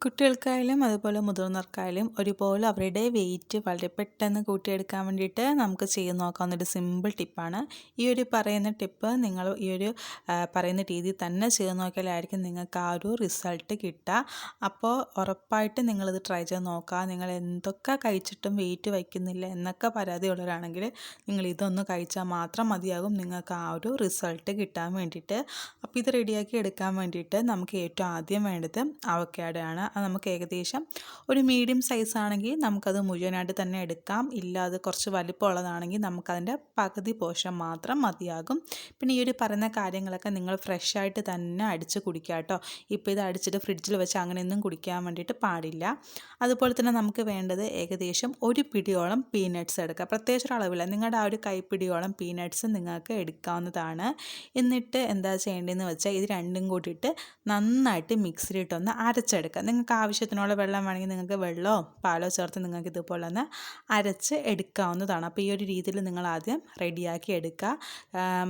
കുട്ടികൾക്കായാലും അതുപോലെ മുതിർന്നവർക്കായാലും ഒരുപോലെ അവരുടെ വെയിറ്റ് വളരെ പെട്ടെന്ന് കൂട്ടിയെടുക്കാൻ വേണ്ടിയിട്ട് നമുക്ക് ചെയ്ത് നോക്കാവുന്നൊരു സിമ്പിൾ ടിപ്പാണ്. ഈ ഒരു പറയുന്ന ടിപ്പ് നിങ്ങൾ ഈ ഒരു പറയുന്ന രീതിയിൽ തന്നെ ചെയ്ത് നോക്കിയാലായിരിക്കും നിങ്ങൾക്ക് ആ ഒരു റിസൾട്ട് കിട്ടുക. അപ്പോൾ ഉറപ്പായിട്ട് നിങ്ങളിത് ട്രൈ ചെയ്ത് നോക്കുക. നിങ്ങൾ എന്തൊക്കെ കഴിച്ചിട്ടും വെയിറ്റ് വയ്ക്കുന്നില്ല എന്നൊക്കെ പരാതിയുള്ളവരാണെങ്കിൽ നിങ്ങൾ ഇതൊന്ന് കഴിച്ചാൽ മാത്രം മതിയാകും നിങ്ങൾക്ക് ആ ഒരു റിസൾട്ട് കിട്ടാൻ വേണ്ടിയിട്ട്. അപ്പോൾ ഇത് റെഡിയാക്കി എടുക്കാൻ വേണ്ടിയിട്ട് നമുക്ക് ഏറ്റവും ആദ്യം വേണ്ടത് അവക്കാഡോ ആണ്. അത് നമുക്ക് ഏകദേശം ഒരു മീഡിയം സൈസ് ആണെങ്കിൽ നമുക്കത് മുഴുവനായിട്ട് തന്നെ എടുക്കാം. ഇല്ല അത് കുറച്ച് വലിപ്പമുള്ളതാണെങ്കിൽ നമുക്കതിൻ്റെ പകുതി പോർഷൻ മാത്രം മതിയാകും. പിന്നെ ഈ ഒരു പറയുന്ന കാര്യങ്ങളൊക്കെ നിങ്ങൾ ഫ്രഷ് ആയിട്ട് തന്നെ അടിച്ച് കുടിക്കുക കേട്ടോ. ഇപ്പോൾ ഇത് അടിച്ചിട്ട് ഫ്രിഡ്ജിൽ വെച്ച് അങ്ങനെയൊന്നും കുടിക്കാൻ വേണ്ടിയിട്ട് പാടില്ല. അതുപോലെ തന്നെ നമുക്ക് വേണ്ടത് ഏകദേശം ഒരു പിടിയോളം പീനട്ട്സ് എടുക്കുക. പ്രത്യേകിച്ച് ഒരു അളവില്ല, നിങ്ങളുടെ ആ ഒരു കൈപ്പിടിയോളം പീനട്ട്സ് നിങ്ങൾക്ക് എടുക്കാവുന്നതാണ്. എന്നിട്ട് എന്താ ചെയ്യേണ്ടതെന്ന് വെച്ചാൽ ഇത് രണ്ടും കൂട്ടിയിട്ട് നന്നായിട്ട് മിക്സിയിലിട്ടൊന്ന് അരച്ചെടുക്കുക. നിങ്ങൾക്ക് ആവശ്യത്തിനുള്ള വെള്ളം വേണമെങ്കിൽ നിങ്ങൾക്ക് വെള്ളമോ പാലോ ചേർത്ത് നിങ്ങൾക്ക് ഇതുപോലെ ഒന്ന് അരച്ച് എടുക്കാവുന്നതാണ്. അപ്പോൾ ഈ ഒരു രീതിയിൽ നിങ്ങൾ ആദ്യം റെഡിയാക്കി എടുക്കുക.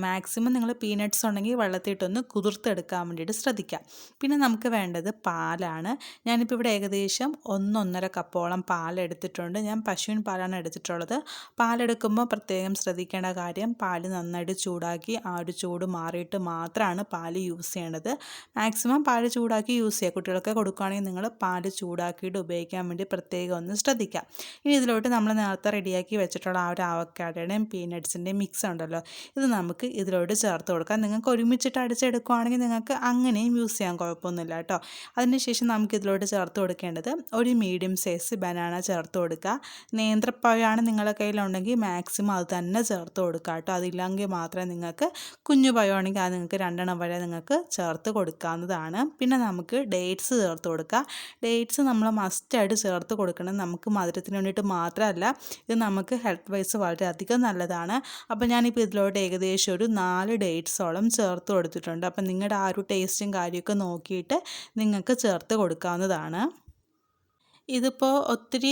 മാക്സിമം നിങ്ങൾ പീനട്ട്സ് ഉണ്ടെങ്കിൽ വെള്ളത്തിയിട്ടൊന്ന് കുതിർത്തെടുക്കാൻ വേണ്ടിയിട്ട് ശ്രദ്ധിക്കുക. പിന്നെ നമുക്ക് വേണ്ടത് പാലാണ്. ഞാനിപ്പോൾ ഇവിടെ ഏകദേശം 1-1.5 കപ്പോളം പാലെടുത്തിട്ടുണ്ട്. ഞാൻ പശുവിൻ പാലാണ് എടുത്തിട്ടുള്ളത്. പാലെടുക്കുമ്പോൾ പ്രത്യേകം ശ്രദ്ധിക്കേണ്ട കാര്യം, പാല് നന്നായിട്ട് ചൂടാക്കി ആ ഒരു ചൂട് മാറിയിട്ട് മാത്രമാണ് പാല് യൂസ് ചെയ്യേണ്ടത്. മാക്സിമം പാല് ചൂടാക്കി യൂസ് ചെയ്യുക. കുട്ടികൾക്ക് കൊടുക്കുകയാണെങ്കിൽ നിങ്ങൾ പാല് ചൂടാക്കിയിട്ട് ഉപയോഗിക്കാൻ വേണ്ടി പ്രത്യേകം ഒന്ന് ശ്രദ്ധിക്കുക. ഇനി ഇതിലോട്ട് നമ്മൾ നേരത്തെ റെഡിയാക്കി വെച്ചിട്ടുള്ള ആ ഒരു അവക്കാഡോയുടെയും പീനട്ട്സിൻ്റെയും മിക്സ് ഉണ്ടല്ലോ, ഇത് നമുക്ക് ഇതിലോട്ട് ചേർത്ത് കൊടുക്കാം. നിങ്ങൾക്ക് ഒരുമിച്ചിട്ട് അടിച്ചെടുക്കുകയാണെങ്കിൽ നിങ്ങൾക്ക് അങ്ങനെയും യൂസ് ചെയ്യാൻ കുഴപ്പമൊന്നുമില്ല കേട്ടോ. അതിനുശേഷം നമുക്ക് ഇതിലോട്ട് ചേർത്ത് കൊടുക്കേണ്ടത് ഒരു മീഡിയം സൈസ് ബനാന ചേർത്ത് കൊടുക്കുക. നേന്ത്രപ്പഴമാണ് നിങ്ങളുടെ കയ്യിലുണ്ടെങ്കിൽ മാക്സിമം അത് തന്നെ ചേർത്ത് കൊടുക്കുക കേട്ടോ. അതില്ലെങ്കിൽ മാത്രമേ നിങ്ങൾക്ക് കുഞ്ഞു പഴമാണെങ്കിൽ അത് നിങ്ങൾക്ക് 2 വരെ നിങ്ങൾക്ക് ചേർത്ത് കൊടുക്കാവുന്നതാണ്. പിന്നെ നമുക്ക് ഡേറ്റ്സ് ചേർത്ത് കൊടുക്കുക. ഡേറ്റ്സ് നമ്മൾ മസ്റ്റായിട്ട് ചേർത്ത് കൊടുക്കണം. നമുക്ക് മധുരത്തിന് വേണ്ടിയിട്ട് മാത്രമല്ല, ഇത് നമുക്ക് ഹെൽത്ത് വൈസ് വളരെയധികം നല്ലതാണ്. അപ്പോൾ ഞാനിപ്പോൾ ഇതിലോട്ട് ഏകദേശം ഒരു 4 ഡേറ്റ്സോളം ചേർത്ത് കൊടുത്തിട്ടുണ്ട്. അപ്പം നിങ്ങളുടെ ആ ഒരു ടേസ്റ്റും കാര്യമൊക്കെ നോക്കിയിട്ട് നിങ്ങൾക്ക് ചേർത്ത് കൊടുക്കാവുന്നതാണ്. ഇതിപ്പോൾ ഒത്തിരി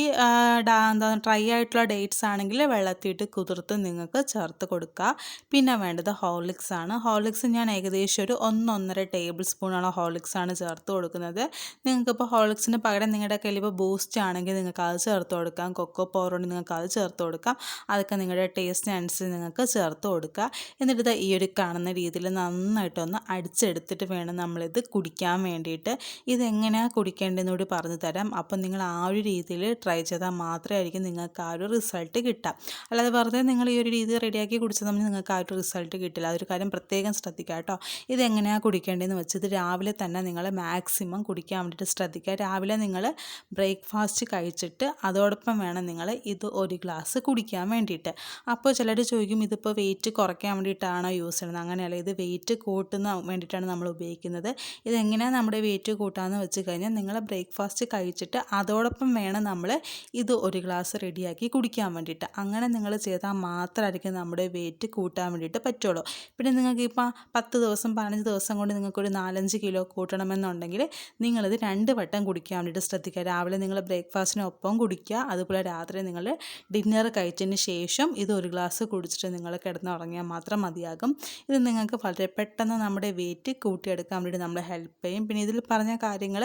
ഡ്രൈ ആയിട്ടുള്ള ഡേറ്റ്സ് ആണെങ്കിൽ വെള്ളത്തിയിട്ട് കുതിർത്ത് നിങ്ങൾക്ക് ചേർത്ത് കൊടുക്കുക. പിന്നെ വേണ്ടത് ഹോർലിക്സ് ആണ്. ഹോർലിക്സ് ഞാൻ ഏകദേശം ഒരു 1-1.5 ടേബിൾ സ്പൂണോളം ഹോർലിക്സാണ് ചേർത്ത് കൊടുക്കുന്നത്. നിങ്ങൾക്കിപ്പോൾ ഹോർലിക്സിന് പകരം നിങ്ങളുടെ കയ്യിൽ ഇപ്പോൾ ബൂസ്റ്റ് ആണെങ്കിൽ നിങ്ങൾക്ക് അത് ചേർത്ത് കൊടുക്കാം. കൊക്കോ പൗഡർ ഉണ്ടെങ്കിൽ നിങ്ങൾക്ക് അത് ചേർത്ത് കൊടുക്കാം. അതൊക്കെ നിങ്ങളുടെ ടേസ്റ്റിനനുസരിച്ച് നിങ്ങൾക്ക് ചേർത്ത് കൊടുക്കുക. എന്നിട്ട് ഈ ഒരു കാണുന്ന രീതിയിൽ നന്നായിട്ടൊന്ന് അടിച്ചെടുത്തിട്ട് വേണം നമ്മളിത് കുടിക്കാൻ വേണ്ടിയിട്ട്. ഇതെങ്ങനെയാണ് കുടിക്കേണ്ടതെന്ന് കൂടി പറഞ്ഞു തരാം. അപ്പം നിങ്ങൾ ആ ഒരു രീതിയിൽ ട്രൈ ചെയ്താൽ മാത്രമായിരിക്കും നിങ്ങൾക്ക് ആ ഒരു റിസൾട്ട് കിട്ടുക. അല്ലാതെ വെറുതെ നിങ്ങൾ ഈ ഒരു രീതി റെഡിയാക്കി കുടിച്ചാൽ നിങ്ങൾക്ക് ആ ഒരു റിസൾട്ട് കിട്ടില്ല. അതൊരു കാര്യം പ്രത്യേകം ശ്രദ്ധിക്കുക കേട്ടോ. ഇതെങ്ങനെയാണ് കുടിക്കേണ്ടതെന്ന് വെച്ചത് രാവിലെ തന്നെ നിങ്ങൾ മാക്സിമം കുടിക്കാൻ വേണ്ടിയിട്ട് ശ്രദ്ധിക്കുക. രാവിലെ നിങ്ങൾ ബ്രേക്ക്ഫാസ്റ്റ് കഴിച്ചിട്ട് അതോടൊപ്പം വേണം നിങ്ങൾ ഇത് ഒരു ഗ്ലാസ് കുടിക്കാൻ വേണ്ടിയിട്ട്. അപ്പോൾ ചിലർ ചോദിക്കും, ഇതിപ്പോൾ വെയിറ്റ് കുറയ്ക്കാൻ വേണ്ടിയിട്ടാണോ യൂസ് ചെയ്യുന്നത്? അങ്ങനെയല്ല, ഇത് വെയിറ്റ് കൂട്ടുന്ന വേണ്ടിയിട്ടാണ് നമ്മൾ ഉപയോഗിക്കുന്നത്. ഇതെങ്ങനെയാണ് നമ്മുടെ വെയിറ്റ് കൂട്ടാമെന്ന് വെച്ച് കഴിഞ്ഞാൽ നിങ്ങൾ ബ്രേക്ക്ഫാസ്റ്റ് കഴിച്ചിട്ട് അതോടൊപ്പം വേണം നമ്മൾ ഇത് ഒരു ഗ്ലാസ് റെഡിയാക്കി കുടിക്കാൻ വേണ്ടിയിട്ട്. അങ്ങനെ നിങ്ങൾ ചെയ്താൽ മാത്രമായിരിക്കും നമ്മുടെ വെയിറ്റ് കൂട്ടാൻ വേണ്ടിയിട്ട് പറ്റുള്ളൂ. പിന്നെ നിങ്ങൾക്ക് ഇപ്പോൾ 10 ദിവസം 15 ദിവസം കൊണ്ട് നിങ്ങൾക്കൊരു 4-5 കിലോ കൂട്ടണമെന്നുണ്ടെങ്കിൽ നിങ്ങളിത് 2 വട്ടം കുടിക്കാൻ വേണ്ടിയിട്ട് ശ്രദ്ധിക്കുക. രാവിലെ നിങ്ങൾ ബ്രേക്ക്ഫാസ്റ്റിനൊപ്പം കുടിക്കുക, അതുപോലെ രാത്രി നിങ്ങൾ ഡിന്നർ കഴിച്ചതിന് ശേഷം ഇത് ഒരു ഗ്ലാസ് കുടിച്ചിട്ട് നിങ്ങൾ കിടന്നുറങ്ങിയാൽ മാത്രം മതിയാകും. ഇത് നിങ്ങൾക്ക് വളരെ പെട്ടെന്ന് നമ്മുടെ വെയിറ്റ് കൂട്ടിയെടുക്കാൻ വേണ്ടി നമ്മളെ ഹെൽപ്പ് ചെയ്യും. പിന്നെ ഇതിൽ പറഞ്ഞ കാര്യങ്ങൾ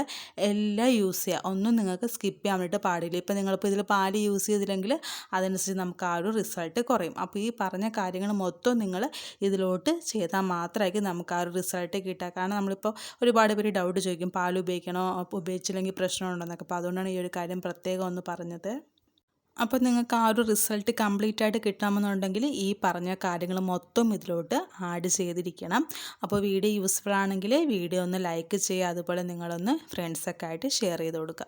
എല്ലാം യൂസ് ചെയ്യുക, ഒന്നും നിങ്ങൾക്ക് സ്കിപ്പ് ചെയ്യാൻ വേണ്ടിയിട്ട് പാടില്ല. ഇപ്പോൾ നിങ്ങളിപ്പോൾ ഇതിൽ പാല് യൂസ് ചെയ്തില്ലെങ്കിൽ അതനുസരിച്ച് നമുക്ക് ആ ഒരു റിസൾട്ട് കുറയും. അപ്പോൾ ഈ പറഞ്ഞ കാര്യങ്ങൾ മൊത്തം നിങ്ങൾ ഇതിലോട്ട് ചെയ്താൽ മാത്രമായിരിക്കും നമുക്ക് ആ ഒരു റിസൾട്ട് കിട്ടുക. കാരണം നമ്മളിപ്പോൾ ഒരുപാട് പേര് ഡൗട്ട് ചോദിക്കും, പാൽ ഉപയോഗിക്കണോ, ഉപയോഗിച്ചില്ലെങ്കിൽ പ്രശ്നമുണ്ടോയെന്നൊക്കെ. അപ്പോൾ അതുകൊണ്ടാണ് ഈ ഒരു കാര്യം പ്രത്യേകം ഒന്ന് പറഞ്ഞത്. അപ്പോൾ നിങ്ങൾക്ക് ആ ഒരു റിസൾട്ട് കംപ്ലീറ്റ് ആയിട്ട് കിട്ടണമെന്നുണ്ടെങ്കിൽ ഈ പറഞ്ഞ കാര്യങ്ങൾ മൊത്തം ഇതിലോട്ട് ആഡ് ചെയ്തിരിക്കണം. അപ്പോൾ വീഡിയോ യൂസ്ഫുൾ ആണെങ്കിൽ വീഡിയോ ഒന്ന് ലൈക്ക് ചെയ്യുക, അതുപോലെ നിങ്ങളൊന്ന് ഫ്രണ്ട്സൊക്കെ ആയിട്ട് ഷെയർ ചെയ്ത് കൊടുക്കുക.